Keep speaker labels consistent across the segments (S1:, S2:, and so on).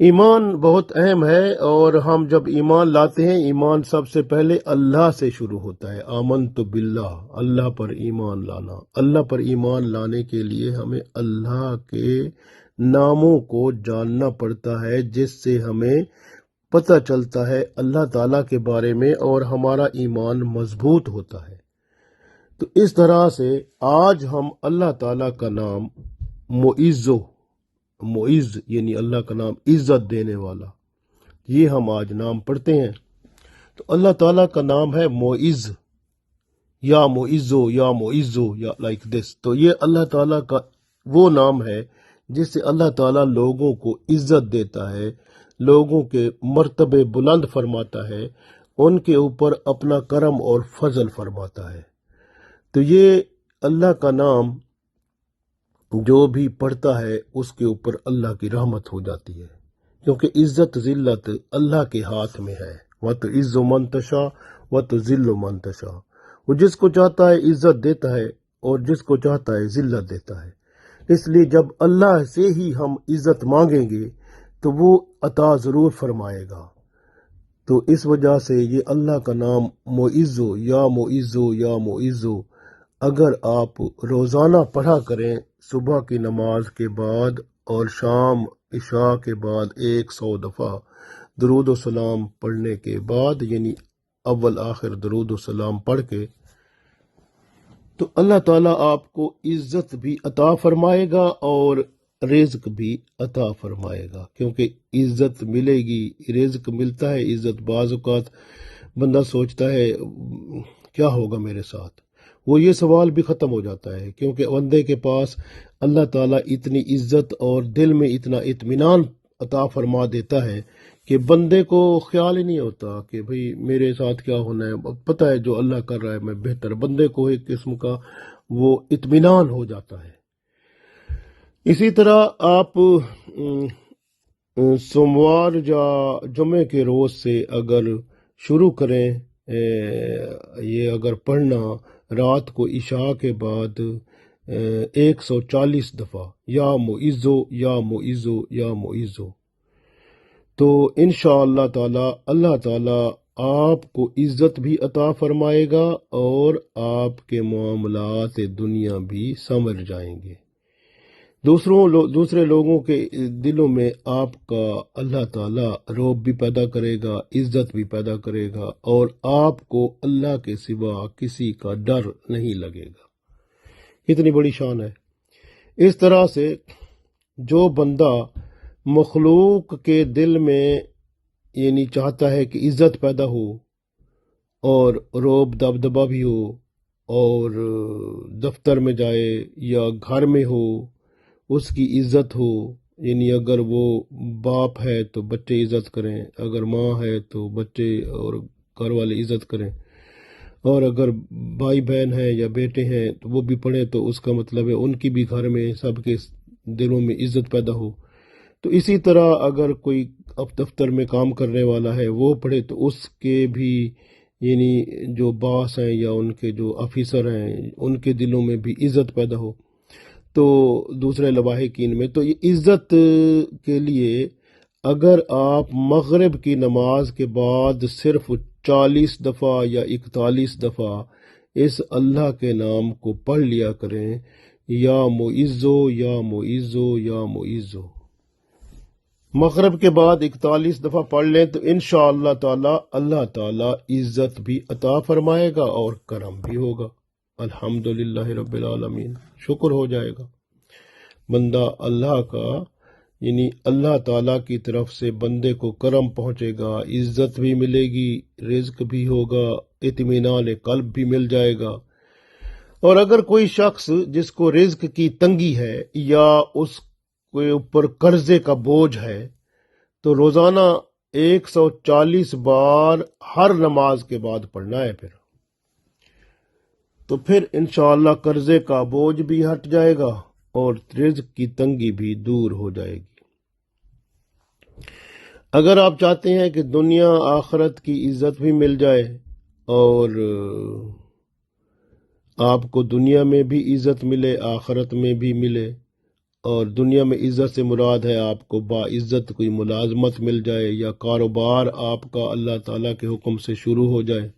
S1: ایمان بہت اہم ہے، اور ہم جب ایمان لاتے ہیں، ایمان سب سے پہلے اللہ سے شروع ہوتا ہے۔ آمنت باللہ، اللہ پر ایمان لانا۔ اللہ پر ایمان لانے کے لیے ہمیں اللہ کے ناموں کو جاننا پڑتا ہے، جس سے ہمیں پتہ چلتا ہے اللہ تعالیٰ کے بارے میں، اور ہمارا ایمان مضبوط ہوتا ہے۔ تو اس طرح سے آج ہم اللہ تعالیٰ کا نام معز یعنی اللہ کا نام عزت دینے والا، یہ ہم آج نام پڑھتے ہیں۔ تو اللہ تعالیٰ کا نام ہے معز، یا معزو یا معزو یا لائک دس۔ تو یہ اللہ تعالیٰ کا وہ نام ہے جس سے اللہ تعالیٰ لوگوں کو عزت دیتا ہے، لوگوں کے مرتبے بلند فرماتا ہے، ان کے اوپر اپنا کرم اور فضل فرماتا ہے۔ تو یہ اللہ کا نام جو بھی پڑھتا ہے اس کے اوپر اللہ کی رحمت ہو جاتی ہے، کیونکہ عزت ذلت اللہ کے ہاتھ میں ہے۔ وَتُعِزُّ مَن تَشَاءُ وَتُذِلُّ مَن تَشَاءُ، وہ جس کو چاہتا ہے عزت دیتا ہے اور جس کو چاہتا ہے ذلت دیتا ہے۔ اس لیے جب اللہ سے ہی ہم عزت مانگیں گے تو وہ عطا ضرور فرمائے گا۔ تو اس وجہ سے یہ اللہ کا نام معزو یا معزو یا معزو اگر آپ روزانہ پڑھا کریں، صبح کی نماز کے بعد اور شام عشاء کے بعد 100 دفعہ درود و سلام پڑھنے کے بعد، یعنی اول آخر درود و سلام پڑھ کے، تو اللہ تعالیٰ آپ کو عزت بھی عطا فرمائے گا اور رزق بھی عطا فرمائے گا، کیونکہ عزت ملے گی، رزق ملتا ہے۔ عزت بعض اوقات بندہ سوچتا ہے کیا ہوگا میرے ساتھ، وہ یہ سوال بھی ختم ہو جاتا ہے، کیونکہ بندے کے پاس اللہ تعالیٰ اتنی عزت اور دل میں اتنا اطمینان عطا فرما دیتا ہے کہ بندے کو خیال ہی نہیں ہوتا کہ بھئی میرے ساتھ کیا ہونا ہے، پتہ ہے جو اللہ کر رہا ہے میں بہتر۔ بندے کو ایک قسم کا وہ اطمینان ہو جاتا ہے۔ اسی طرح آپ سوموار یا جمعے کے روز سے اگر شروع کریں یہ اگر پڑھنا رات کو عشاء کے بعد 140 دفعہ یا معزو یا معزو یا معزو، تو انشاءاللہ تعالی اللہ تعالی آپ کو عزت بھی عطا فرمائے گا اور آپ کے معاملات دنیا بھی سمجھ جائیں گے۔ دوسرے لوگوں کے دلوں میں آپ کا اللہ تعالیٰ رعب بھی پیدا کرے گا، عزت بھی پیدا کرے گا، اور آپ کو اللہ کے سوا کسی کا ڈر نہیں لگے گا۔ اتنی بڑی شان ہے۔ اس طرح سے جو بندہ مخلوق کے دل میں یعنی چاہتا ہے کہ عزت پیدا ہو اور رعب دبدبا بھی ہو، اور دفتر میں جائے یا گھر میں ہو اس کی عزت ہو، یعنی اگر وہ باپ ہے تو بچے عزت کریں، اگر ماں ہے تو بچے اور گھر والے عزت کریں، اور اگر بھائی بہن ہیں یا بیٹے ہیں تو وہ بھی پڑھیں، تو اس کا مطلب ہے ان کی بھی گھر میں سب کے دلوں میں عزت پیدا ہو۔ تو اسی طرح اگر کوئی اب دفتر میں کام کرنے والا ہے وہ پڑھے تو اس کے بھی یعنی جو باس ہیں یا ان کے جو آفیسر ہیں ان کے دلوں میں بھی عزت پیدا ہو۔ تو دوسرے لواحقین میں تو یہ عزت کے لیے اگر آپ مغرب کی نماز کے بعد صرف 40 دفعہ یا 41 دفعہ اس اللہ کے نام کو پڑھ لیا کریں، یا معزو یا معزو یا معزو، مغرب کے بعد 41 دفعہ پڑھ لیں تو انشاءاللہ تعالی اللہ تعالی عزت بھی عطا فرمائے گا اور کرم بھی ہوگا۔ الحمدللہ رب العالمین، شکر ہو جائے گا بندہ اللہ کا، یعنی اللہ تعالیٰ کی طرف سے بندے کو کرم پہنچے گا، عزت بھی ملے گی، رزق بھی ہوگا، اطمینان قلب بھی مل جائے گا۔ اور اگر کوئی شخص جس کو رزق کی تنگی ہے یا اس کے اوپر قرضے کا بوجھ ہے تو روزانہ 140 بار ہر نماز کے بعد پڑھنا ہے، پھر انشاءاللہ قرضے کا بوجھ بھی ہٹ جائے گا اور رزق کی تنگی بھی دور ہو جائے گی۔ اگر آپ چاہتے ہیں کہ دنیا آخرت کی عزت بھی مل جائے اور آپ کو دنیا میں بھی عزت ملے آخرت میں بھی ملے اور دنیا میں عزت سے مراد ہے آپ کو باعزت کوئی ملازمت مل جائے یا کاروبار آپ کا اللہ تعالیٰ کے حکم سے شروع ہو جائے،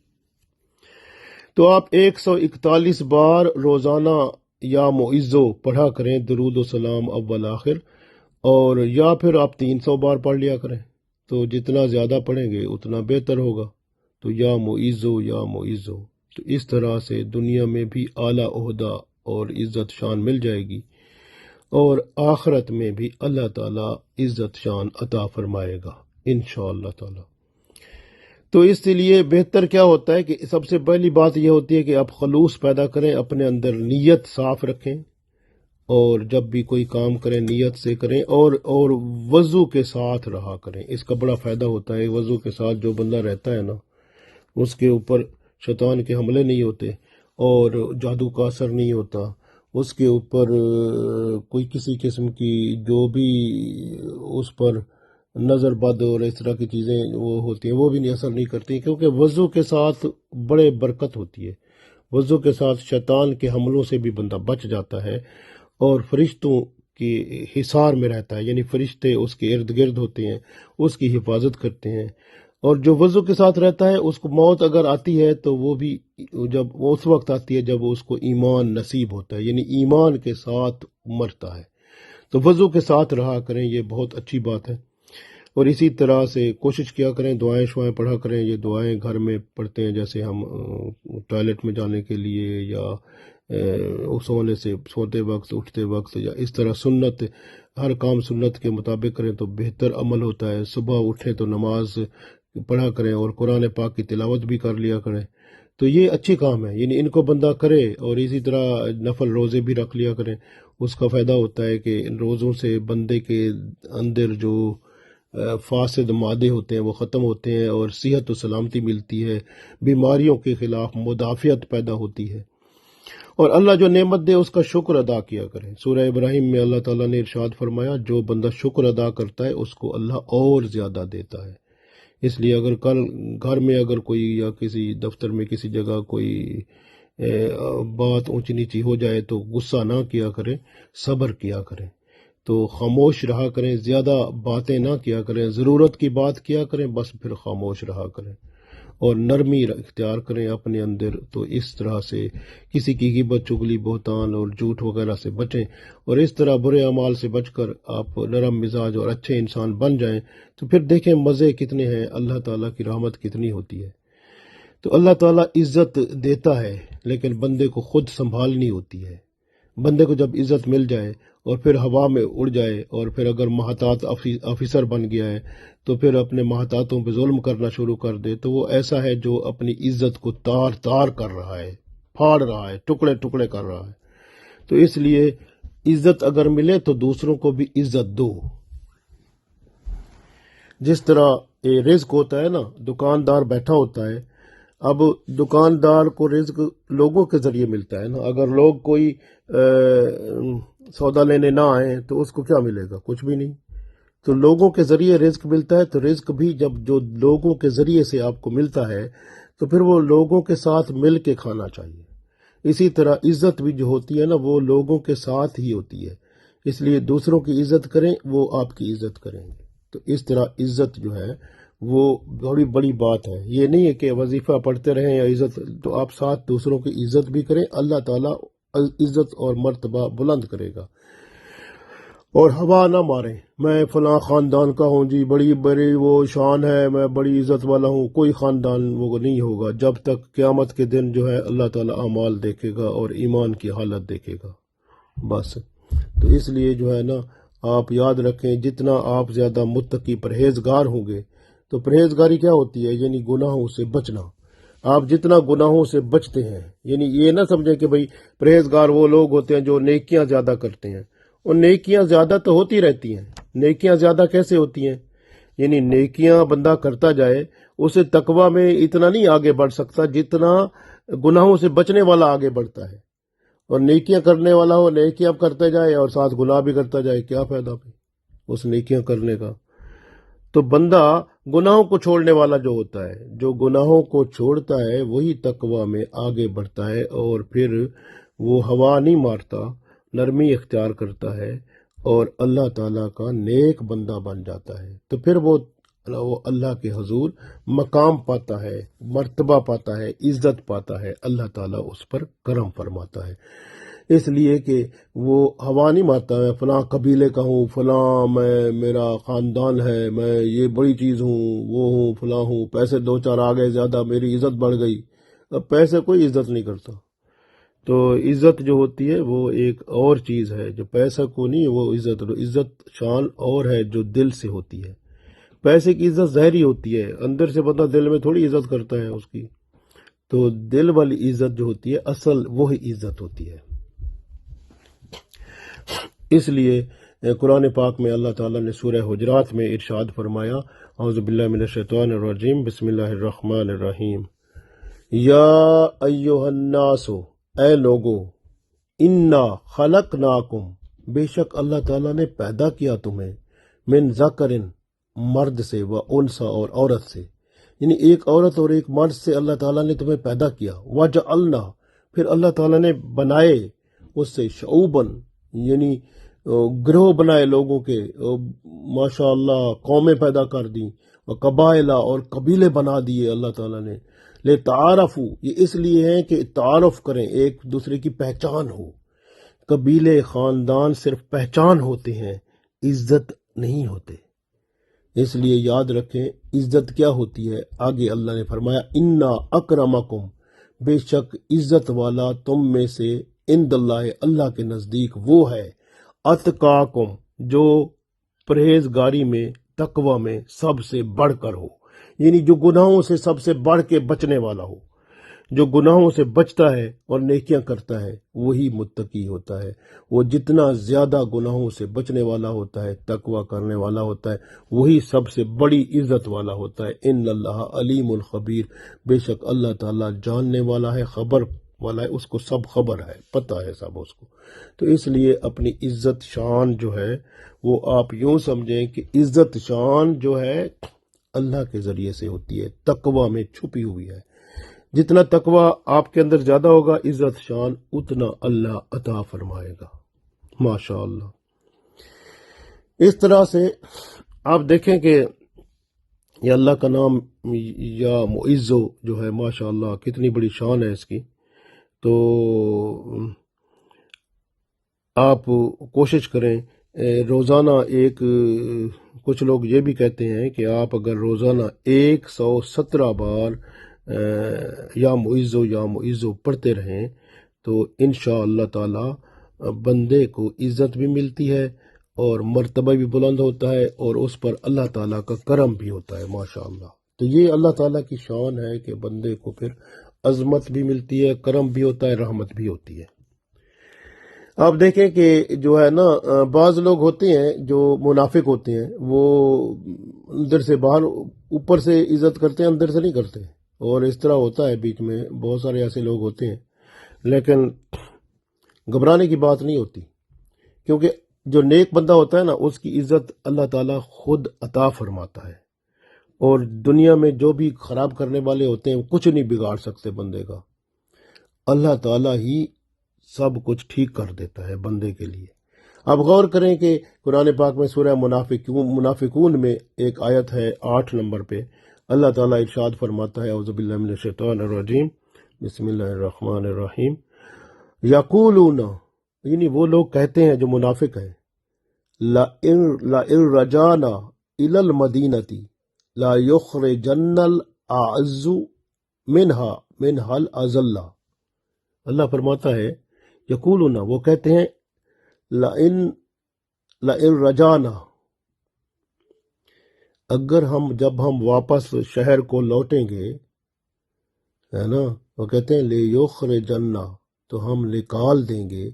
S1: تو آپ 141 بار روزانہ یا معزو پڑھا کریں درود و سلام اول آخر، اور یا پھر آپ 300 بار پڑھ لیا کریں، تو جتنا زیادہ پڑھیں گے اتنا بہتر ہوگا۔ تو یا معزو یا معزو، تو اس طرح سے دنیا میں بھی اعلیٰ عہدہ اور عزت شان مل جائے گی، اور آخرت میں بھی اللہ تعالیٰ عزت شان عطا فرمائے گا انشاءاللہ تعالیٰ۔ تو اس لیے بہتر کیا ہوتا ہے کہ سب سے پہلی بات یہ ہوتی ہے کہ آپ خلوص پیدا کریں، اپنے اندر نیت صاف رکھیں، اور جب بھی کوئی کام کریں نیت سے کریں، اور وضو کے ساتھ رہا کریں۔ اس کا بڑا فائدہ ہوتا ہے، وضو کے ساتھ جو بندہ رہتا ہے نا، اس کے اوپر شیطان کے حملے نہیں ہوتے اور جادو کا اثر نہیں ہوتا، اس کے اوپر کوئی کسی قسم کی جو بھی اس پر نظر بد اور اس طرح کی چیزیں وہ ہوتی ہیں وہ بھی اثر نہیں کرتی، کیونکہ وضو کے ساتھ بڑے برکت ہوتی ہے۔ وضو کے ساتھ شیطان کے حملوں سے بھی بندہ بچ جاتا ہے اور فرشتوں کی حصار میں رہتا ہے، یعنی فرشتے اس کے ارد گرد ہوتے ہیں، اس کی حفاظت کرتے ہیں۔ اور جو وضو کے ساتھ رہتا ہے اس کو موت اگر آتی ہے تو وہ بھی جب وہ اس وقت آتی ہے جب اس کو ایمان نصیب ہوتا ہے، یعنی ایمان کے ساتھ مرتا ہے۔ تو وضو کے ساتھ رہا کریں، یہ بہت اچھی بات ہے۔ اور اسی طرح سے کوشش کیا کریں، دعائیں شوائیں پڑھا کریں۔ یہ دعائیں گھر میں پڑھتے ہیں، جیسے ہم ٹوائلٹ میں جانے کے لیے یا سونے سے سوتے وقت اٹھتے وقت، یا اس طرح سنت، ہر کام سنت کے مطابق کریں تو بہتر عمل ہوتا ہے۔ صبح اٹھیں تو نماز پڑھا کریں اور قرآن پاک کی تلاوت بھی کر لیا کریں، تو یہ اچھی کام ہے، یعنی ان کو بندہ کرے۔ اور اسی طرح نفل روزے بھی رکھ لیا کریں، اس کا فائدہ ہوتا ہے کہ ان روزوں سے بندے کے اندر جو فاسد مادے ہوتے ہیں وہ ختم ہوتے ہیں، اور صحت و سلامتی ملتی ہے، بیماریوں کے خلاف مدافعت پیدا ہوتی ہے، اور اللہ جو نعمت دے اس کا شکر ادا کیا کریں۔ سورہ ابراہیم میں اللہ تعالیٰ نے ارشاد فرمایا، جو بندہ شکر ادا کرتا ہے اس کو اللہ اور زیادہ دیتا ہے۔ اس لیے اگر کل گھر میں اگر کوئی یا کسی دفتر میں کسی جگہ کوئی بات اونچی نیچی ہو جائے تو غصہ نہ کیا کریں، صبر کیا کریں، تو خاموش رہا کریں، زیادہ باتیں نہ کیا کریں، ضرورت کی بات کیا کریں، بس پھر خاموش رہا کریں، اور نرمی اختیار کریں اپنے اندر۔ تو اس طرح سے کسی کی غیبت، چغلی، بہتان اور جھوٹ وغیرہ سے بچیں، اور اس طرح برے اعمال سے بچ کر آپ نرم مزاج اور اچھے انسان بن جائیں، تو پھر دیکھیں مزے کتنے ہیں، اللہ تعالیٰ کی رحمت کتنی ہوتی ہے۔ تو اللہ تعالیٰ عزت دیتا ہے لیکن بندے کو خود سنبھالنی ہوتی ہے۔ بندے کو جب عزت مل جائے اور پھر ہوا میں اڑ جائے، اور پھر اگر محتاط آفیسر بن گیا ہے تو پھر اپنے محتاطوں پہ ظلم کرنا شروع کر دے، تو وہ ایسا ہے جو اپنی عزت کو تار تار کر رہا ہے، پھاڑ رہا ہے، ٹکڑے ٹکڑے کر رہا ہے۔ تو اس لیے عزت اگر ملے تو دوسروں کو بھی عزت دو۔ جس طرح یہ رزق ہوتا ہے نا، دکاندار بیٹھا ہوتا ہے، اب دکاندار کو رزق لوگوں کے ذریعے ملتا ہے نا، اگر لوگ کوئی سودا لینے نہ آئیں تو اس کو کیا ملے گا؟ کچھ بھی نہیں۔ تو لوگوں کے ذریعے رزق ملتا ہے، تو رزق بھی جب جو لوگوں کے ذریعے سے آپ کو ملتا ہے تو پھر وہ لوگوں کے ساتھ مل کے کھانا چاہیے۔ اسی طرح عزت بھی جو ہوتی ہے نا وہ لوگوں کے ساتھ ہی ہوتی ہے، اس لیے دوسروں کی عزت کریں، وہ آپ کی عزت کریں گے۔ تو اس طرح عزت جو ہے وہ بڑی بڑی بات ہے، یہ نہیں ہے کہ وظیفہ پڑھتے رہیں یا عزت، تو آپ ساتھ دوسروں کی عزت بھی کریں، اللہ تعالیٰ عزت اور مرتبہ بلند کرے گا۔ اور ہوا نہ ماریں، میں فلاں خاندان کا ہوں جی، بڑی بڑی وہ شان ہے، میں بڑی عزت والا ہوں، کوئی خاندان وہ نہیں ہوگا جب تک قیامت کے دن جو ہے اللہ تعالیٰ اعمال دیکھے گا اور ایمان کی حالت دیکھے گا، بس۔ تو اس لیے جو ہے نا آپ یاد رکھیں، جتنا آپ زیادہ متقی پرہیزگار ہوں گے، تو پرہیزگاری کیا ہوتی ہے؟ یعنی گناہوں سے بچنا۔ آپ جتنا گناہوں سے بچتے ہیں، یعنی یہ نہ سمجھیں کہ بھئی پرہیزگار وہ لوگ ہوتے ہیں جو نیکیاں زیادہ کرتے ہیں، اور نیکیاں زیادہ تو ہوتی رہتی ہیں۔ نیکیاں زیادہ کیسے ہوتی ہیں؟ یعنی نیکیاں بندہ کرتا جائے، اسے تقوی میں اتنا نہیں آگے بڑھ سکتا جتنا گناہوں سے بچنے والا آگے بڑھتا ہے۔ اور نیکیاں کرنے والا ہو، نیکیاں کرتے جائے اور ساتھ گناہ بھی کرتا جائے، کیا فائدہ پھر اس نیکیاں کرنے کا؟ تو بندہ گناہوں کو چھوڑنے والا جو ہوتا ہے، جو گناہوں کو چھوڑتا ہے وہی تقوی میں آگے بڑھتا ہے، اور پھر وہ ہوا نہیں مارتا، نرمی اختیار کرتا ہے، اور اللہ تعالیٰ کا نیک بندہ بن جاتا ہے تو پھر وہ اللہ کے حضور مقام پاتا ہے، مرتبہ پاتا ہے، عزت پاتا ہے، اللہ تعالیٰ اس پر کرم فرماتا ہے، اس لیے کہ وہ ہوا نہیں مارتا ہے فلاں قبیلے کا ہوں، فلاں میں میرا خاندان ہے، میں یہ بڑی چیز ہوں، وہ ہوں، فلاں ہوں، پیسے دو چار آ گئے زیادہ میری عزت بڑھ گئی۔ اب پیسے کوئی عزت نہیں کرتا، تو عزت جو ہوتی ہے وہ ایک اور چیز ہے، جو پیسہ کو نہیں وہ عزت شان اور ہے جو دل سے ہوتی ہے۔ پیسے کی عزت ظاہری ہوتی ہے، اندر سے بندہ دل میں تھوڑی عزت کرتا ہے اس کی، تو دل والی عزت جو ہوتی ہے اصل وہی عزت ہوتی ہے۔ اس لیے قرآن پاک میں اللہ تعالیٰ نے سورہ حجرات میں ارشاد فرمایا، اعوذ باللہ من الشیطان الرجیم، بسم اللہ الرحمن الرحیم، یا ایہا الناس، اے لوگو، انا خلقناکم، بے شک اللہ تعالیٰ نے پیدا کیا تمہیں، من ذکرن، مرد سے، و انثی، اور عورت سے، یعنی ایک عورت اور ایک مرد سے اللہ تعالیٰ نے تمہیں پیدا کیا، وجعلنا، پھر اللہ تعالیٰ نے بنائے اس سے شعوباً، یعنی گروہ بنائے لوگوں کے، ماشاء اللہ قومیں پیدا کر دیں، اور قبائل اور قبیلے بنا دیے اللہ تعالیٰ نے، لے تعارفو، یہ اس لیے ہیں کہ تعارف کریں، ایک دوسرے کی پہچان ہو۔ قبیلے خاندان صرف پہچان ہوتے ہیں، عزت نہیں ہوتے، اس لیے یاد رکھیں عزت کیا ہوتی ہے۔ آگے اللہ نے فرمایا، انا اکرمکم، بے شک عزت والا تم میں سے، عند اللہ، اللہ کے نزدیک وہ ہے، اتقاکم، جو پرہیزگاری میں، تقوی میں سب سے بڑھ کر ہو، یعنی جو گناہوں سے سب سے بڑھ کے بچنے والا ہو، جو گناہوں سے بچتا ہے اور نیکیاں کرتا ہے وہی متقی ہوتا ہے۔ وہ جتنا زیادہ گناہوں سے بچنے والا ہوتا ہے، تقوی کرنے والا ہوتا ہے، وہی سب سے بڑی عزت والا ہوتا ہے۔ ان اللہ علیم الخبیر، بے شک اللہ تعالیٰ جاننے والا ہے، خبر والا ہے، اس کو سب خبر ہے، پتہ ہے سب اس کو۔ تو اس لیے اپنی عزت شان جو ہے وہ آپ یوں سمجھیں کہ عزت شان جو ہے اللہ کے ذریعے سے ہوتی ہے، تقوی میں چھپی ہوئی ہے۔ جتنا تقوی آپ کے اندر زیادہ ہوگا، عزت شان اتنا اللہ عطا فرمائے گا، ماشاء اللہ۔ اس طرح سے آپ دیکھیں کہ یہ اللہ کا نام یا معزو جو ہے، ماشاء اللہ کتنی بڑی شان ہے اس کی۔ تو آپ کوشش کریں روزانہ کچھ لوگ یہ بھی کہتے ہیں کہ آپ اگر روزانہ 117 بار یا معزو پڑھتے رہیں تو انشاء اللہ تعالی بندے کو عزت بھی ملتی ہے اور مرتبہ بھی بلند ہوتا ہے، اور اس پر اللہ تعالیٰ کا کرم بھی ہوتا ہے، ماشاء اللہ۔ تو یہ اللہ تعالیٰ کی شان ہے کہ بندے کو پھر عظمت بھی ملتی ہے، کرم بھی ہوتا ہے، رحمت بھی ہوتی ہے۔ آپ دیکھیں کہ جو ہے نا بعض لوگ ہوتے ہیں جو منافق ہوتے ہیں، وہ اندر سے باہر، اوپر سے عزت کرتے ہیں، اندر سے نہیں کرتے، اور اس طرح ہوتا ہے بیچ میں بہت سارے ایسے لوگ ہوتے ہیں۔ لیکن گھبرانے کی بات نہیں ہوتی، کیونکہ جو نیک بندہ ہوتا ہے نا اس کی عزت اللہ تعالیٰ خود عطا فرماتا ہے، اور دنیا میں جو بھی خراب کرنے والے ہوتے ہیں وہ کچھ نہیں بگاڑ سکتے بندے کا، اللہ تعالیٰ ہی سب کچھ ٹھیک کر دیتا ہے بندے کے لیے۔ اب غور کریں کہ قرآن پاک میں سورہ منافقون میں ایک آیت ہے 8 نمبر پہ، اللہ تعالیٰ ارشاد فرماتا ہے، اعوذ باللہ من الشیطان الرجیم، بسم اللہ الرحمن الرحیم، یقولون، یعنی وہ لوگ کہتے ہیں جو منافق ہیں، لَإِن رَجَعْنَا إِلَى الْمَدِينَةِ لَيُخْرِجَنَّ الْأَعَزُّ مِنْهَا الْأَذَلَّ۔ اللہ فرماتا ہے یقولون، وہ کہتے ہیں، لَإِن رَجَعْنَا، اگر جب ہم واپس شہر کو لوٹیں گے، ہے نا، وہ کہتے ہیں لِيُخْرِجَنَّ، تو ہم نکال دیں گے،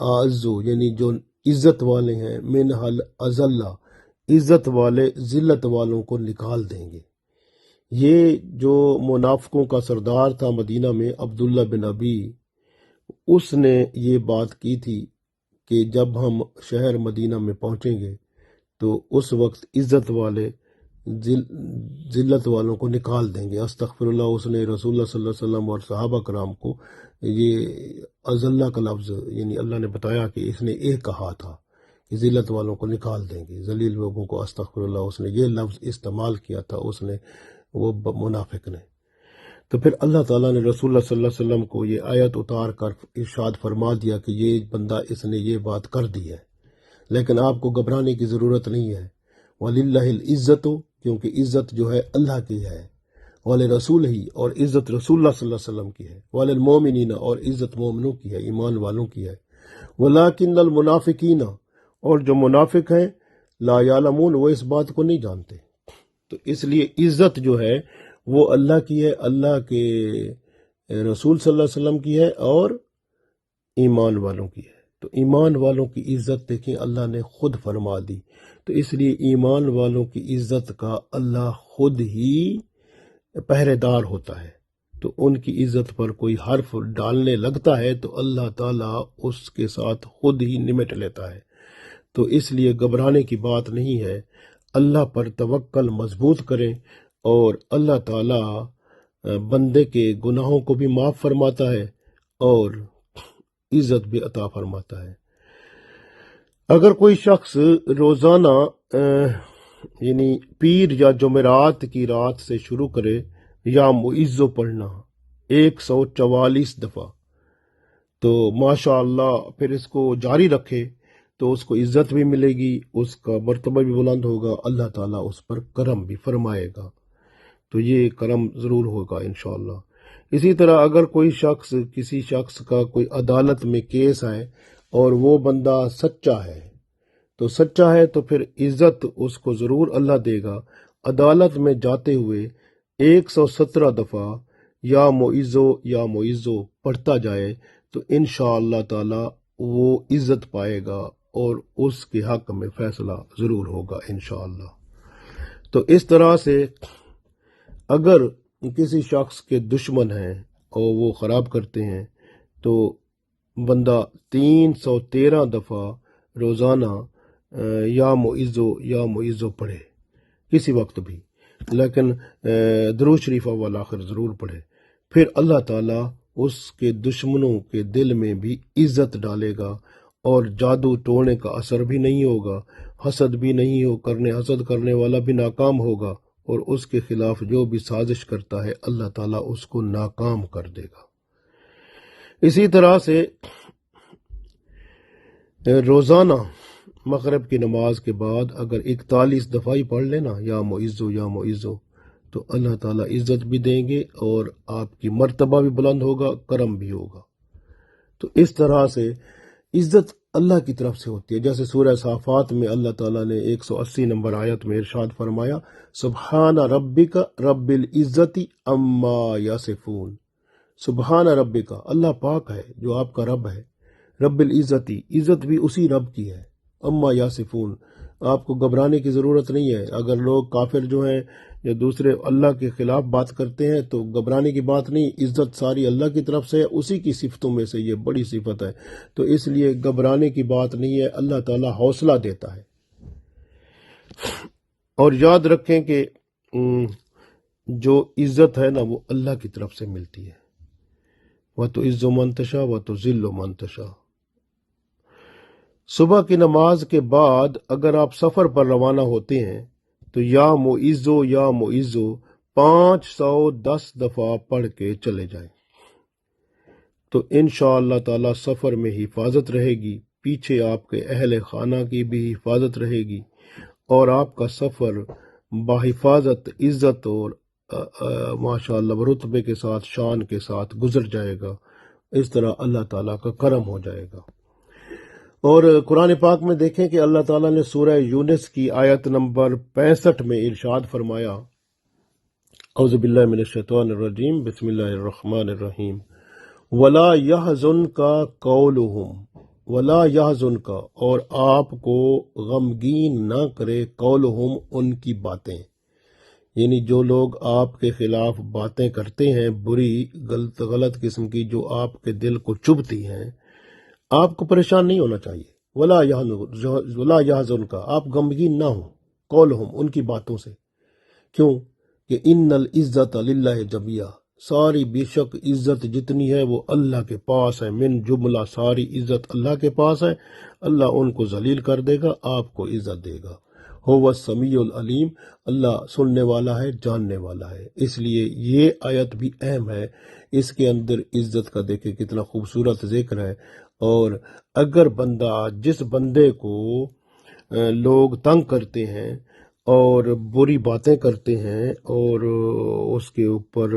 S1: آعزو، یعنی جو عزت والے ہیں، منها الأذل، عزت والے ذلت والوں کو نکال دیں گے۔ یہ جو منافقوں کا سردار تھا مدینہ میں، عبداللہ بن ابی، اس نے یہ بات کی تھی کہ جب ہم شہر مدینہ میں پہنچیں گے تو اس وقت عزت والے ذلت والوں کو نکال دیں گے۔ استغفر اللہ، اس نے رسول اللہ صلی اللہ علیہ وسلم اور صحابہ کرام کو یہ اذلہ کا لفظ، یعنی اللہ نے بتایا کہ اس نے ایک کہا تھا کہ ذلت والوں کو نکال دیں گے، ذلیل لوگوں کو، استغفر اللہ، اس نے یہ لفظ استعمال کیا تھا اس نے، وہ منافق نے۔ تو پھر اللہ تعالیٰ نے رسول اللہ صلی اللہ علیہ وسلم کو یہ آیت اتار کر ارشاد فرما دیا کہ یہ بندہ اس نے یہ بات کر دی ہے، لیکن آپ کو گھبرانے کی ضرورت نہیں ہے۔ وَلِلَّهِ الْعِزَّةُ، کیونکہ عزت جو ہے اللہ کی ہے، وَلِرَسُولِهِ، اور عزت رسول اللہ صلی اللہ علیہ وسلم کی ہے، وَلِلْمُؤْمِنِينَ، اور عزت مومنوں کی ہے، ایمان والوں کی ہے، وَلَٰكِنَّ الْمُنَافِقِينَ، اور جو منافق ہیں، لا یعلمون، وہ اس بات کو نہیں جانتے۔ تو اس لیے عزت جو ہے وہ اللہ کی ہے، اللہ کے رسول صلی اللہ علیہ وسلم کی ہے، اور ایمان والوں کی ہے۔ تو ایمان والوں کی عزت دیکھیں اللہ نے خود فرما دی، تو اس لیے ایمان والوں کی عزت کا اللہ خود ہی پہرے دار ہوتا ہے۔ تو ان کی عزت پر کوئی حرف ڈالنے لگتا ہے تو اللہ تعالیٰ اس کے ساتھ خود ہی نمٹ لیتا ہے۔ تو اس لیے گھبرانے کی بات نہیں ہے، اللہ پر توکل مضبوط کریں، اور اللہ تعالیٰ بندے کے گناہوں کو بھی معاف فرماتا ہے اور عزت بھی عطا فرماتا ہے۔ اگر کوئی شخص روزانہ یعنی پیر یا جمعرات کی رات سے شروع کرے یا معزو پڑھنا 144 دفعہ، تو ماشاء اللہ پھر اس کو جاری رکھے تو اس کو عزت بھی ملے گی، اس کا مرتبہ بھی بلند ہوگا، اللہ تعالیٰ اس پر کرم بھی فرمائے گا، تو یہ کرم ضرور ہوگا انشاءاللہ۔ اسی طرح اگر کوئی شخص، کسی شخص کا کوئی عدالت میں کیس ہے اور وہ بندہ سچا ہے، تو پھر عزت اس کو ضرور اللہ دے گا۔ عدالت میں جاتے ہوئے 117 دفعہ یا معزو پڑھتا جائے تو انشاءاللہ تعالی وہ عزت پائے گا اور اس کے حق میں فیصلہ ضرور ہوگا انشاءاللہ۔ تو اس طرح سے اگر کسی شخص کے دشمن ہیں اور وہ خراب کرتے ہیں تو بندہ 313 دفعہ روزانہ یا معزو پڑھے کسی وقت بھی، لیکن درود شریف اول آخر ضرور پڑھے، پھر اللہ تعالیٰ اس کے دشمنوں کے دل میں بھی عزت ڈالے گا اور جادو ٹونے کا اثر بھی نہیں ہوگا، حسد بھی نہیں حسد کرنے والا بھی ناکام ہوگا، اور اس کے خلاف جو بھی سازش کرتا ہے اللہ تعالیٰ اس کو ناکام کر دے گا۔ اسی طرح سے روزانہ مغرب کی نماز کے بعد اگر 41 دفعہ ہی پڑھ لینا یا معزو تو اللہ تعالیٰ عزت بھی دیں گے اور آپ کی مرتبہ بھی بلند ہوگا، کرم بھی ہوگا۔ تو اس طرح سے عزت اللہ کی طرف سے ہوتی ہے، جیسے سورہ صافات میں اللہ تعالیٰ نے 180 نمبر آیت میں ارشاد فرمایا، سبحان ربک رب العزت اما یصفون۔ سبحان ربک، اللہ پاک ہے جو آپ کا رب ہے، رب العزت، عزت بھی اسی رب کی ہے، اما یصفون، آپ کو گھبرانے کی ضرورت نہیں ہے۔ اگر لوگ کافر جو ہیں یا دوسرے اللہ کے خلاف بات کرتے ہیں تو گھبرانے کی بات نہیں، عزت ساری اللہ کی طرف سے ہے، اسی کی صفتوں میں سے یہ بڑی صفت ہے، تو اس لیے گھبرانے کی بات نہیں ہے، اللہ تعالیٰ حوصلہ دیتا ہے۔ اور یاد رکھیں کہ جو عزت ہے نا وہ اللہ کی طرف سے ملتی ہے، وَتُعِزُّ مَن تَشَاءُ وَتُذِلُّ مَن تَشَاءُ۔ صبح کی نماز کے بعد اگر آپ سفر پر روانہ ہوتے ہیں تو یا معزو 510 دفعہ پڑھ کے چلے جائیں، تو انشاءاللہ تعالی سفر میں حفاظت رہے گی، پیچھے آپ کے اہل خانہ کی بھی حفاظت رہے گی، اور آپ کا سفر بحفاظت، عزت اور ماشاءاللہ رتبے کے ساتھ، شان کے ساتھ گزر جائے گا۔ اس طرح اللہ تعالیٰ کا کرم ہو جائے گا۔ اور قرآن پاک میں دیکھیں کہ اللہ تعالیٰ نے سورہ یونس کی آیت نمبر 65 میں ارشاد فرمایا، اعوذ باللہ من الشیطان الرجیم، بسم اللہ الرحمن الرحیم، ولا يحزنك قولهم، ولا يحزنك، اور آپ کو غمگین نہ کرے، قولهم، ان کی باتیں، یعنی جو لوگ آپ کے خلاف باتیں کرتے ہیں بری، غلط قسم کی، جو آپ کے دل کو چبھتی ہیں، آپ کو پریشان نہیں ہونا چاہیے۔ ولا يحزنك، آپ غمگین نہ ہوں، قولهم، ان کی باتوں سے۔ کیوں کہ ان العزت للہ جميعا، ساری بے شک عزت جتنی ہے وہ اللہ کے پاس ہے، من جملہ ساری عزت اللہ کے پاس ہے، اللہ ان کو ذلیل کر دے گا، آپ کو عزت دے گا۔ هو السمیع العلیم، اللہ سننے والا ہے، جاننے والا ہے۔ اس لیے یہ آیت بھی اہم ہے، اس کے اندر عزت کا دیکھیں کتنا خوبصورت ذکر ہے۔ اور اگر بندہ، جس بندے کو لوگ تنگ کرتے ہیں اور بری باتیں کرتے ہیں اور اس کے اوپر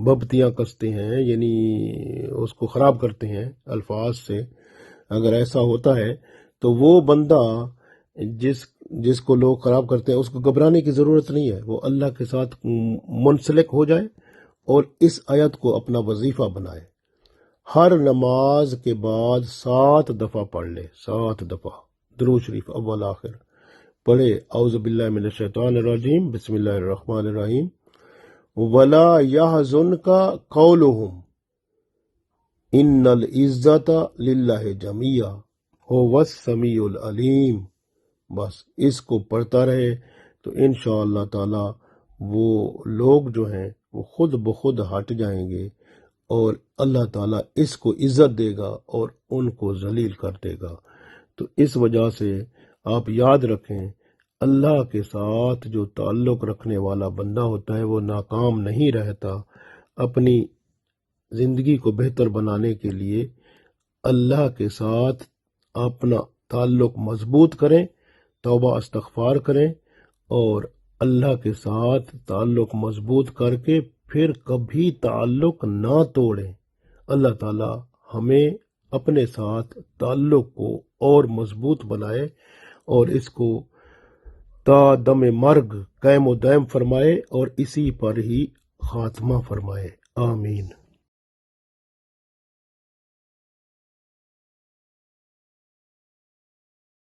S1: ببتیاں کستے ہیں، یعنی اس کو خراب کرتے ہیں الفاظ سے، اگر ایسا ہوتا ہے تو وہ بندہ جس کو لوگ خراب کرتے ہیں اس کو گھبرانے کی ضرورت نہیں ہے، وہ اللہ کے ساتھ منسلک ہو جائے اور اس آیت کو اپنا وظیفہ بنائے، ہر نماز کے بعد 7 دفعہ پڑھ لے، 7 دفعہ درود شریف اول آخر پڑھے۔ اعوذ باللہ من الشیطان الرجیم، بسم اللہ الرحمن الرحیم۔ ولا يحزنك قولهم ان العزت للہ جمیعا هو السمیع العلیم۔ بس اس کو پڑھتا رہے تو انشاءاللہ تعالی وہ لوگ جو ہیں وہ خود بخود ہٹ جائیں گے اور اللہ تعالیٰ اس کو عزت دے گا اور ان کو ذلیل کر دے گا۔ تو اس وجہ سے آپ یاد رکھیں، اللہ کے ساتھ جو تعلق رکھنے والا بندہ ہوتا ہے وہ ناکام نہیں رہتا۔ اپنی زندگی کو بہتر بنانے کے لیے اللہ کے ساتھ اپنا تعلق مضبوط کریں، توبہ استغفار کریں اور اللہ کے ساتھ تعلق مضبوط کر کے پھر کبھی تعلق نہ توڑیں۔ اللہ تعالی ہمیں اپنے ساتھ تعلق کو اور مضبوط بنائے اور اس کو تا دم مرگ قائم و دائم فرمائے اور اسی پر ہی خاتمہ فرمائے، آمین۔